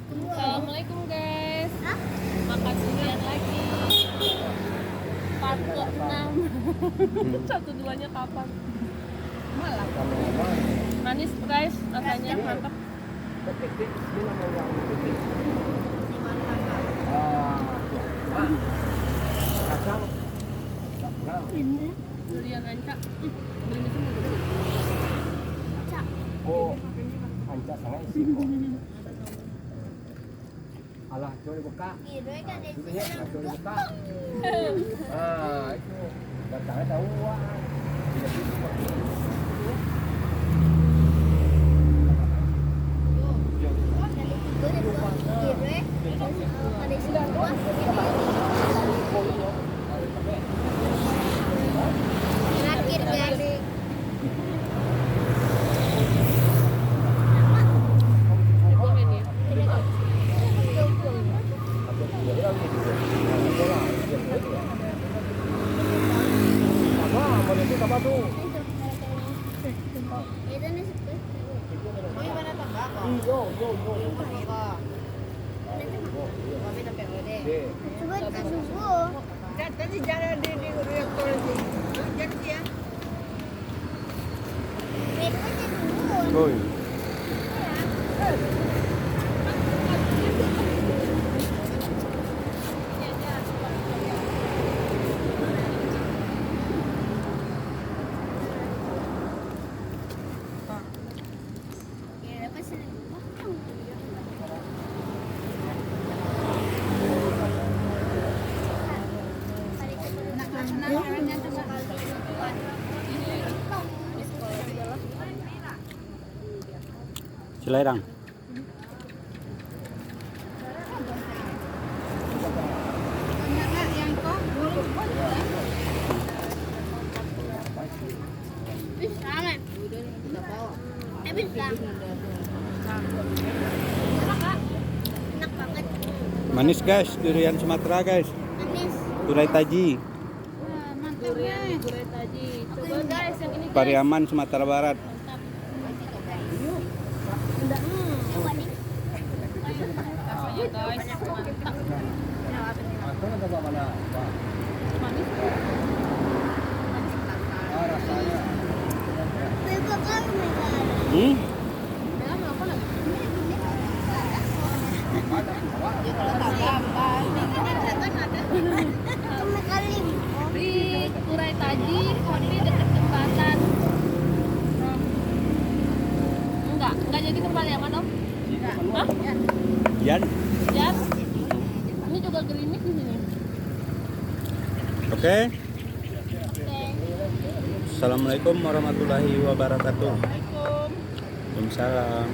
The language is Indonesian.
Assalamualaikum guys. Makan durian lagi. Part ke-6. Satu duanya kapan? Malam. Manis guys, rasanya mantap. Durian anca. Beli semua dulu. Oh, anca sangat isi kok. Alah, coba buka. Coba buka. Ah, itu. Datangnya tahu wah. Terakhir guys. Apa tuh? Itu nih coba disuruh. Tadi jalan di reaktor itu. Jadi ya. Itu aja dulu. Oi. Ya lepas ini. Ciledang. Bisa kan? Bisa. Enak banget. Manis guys, durian Sumatera guys. Manis. Durai Taji, Durian gurih tadi. Coba guys yang ini guys. Pariaman Sumatera Barat. Mantap. Coba nih. Rasanya guys mantap. Aku nak tahu mana? Manis. Rasanya. Bebek kan mereka. Dalam apa lagi? Cuma kali. Di Kurai Taji, tapi dekat jembatan. Enggak jadi ke Pariaman om? Hah? Yan. Ya. Ini juga gerimis di sini. Oke. Oke. Assalamualaikum warahmatullahi wabarakatuh. Assalamualaikum. Waalaikumsalam.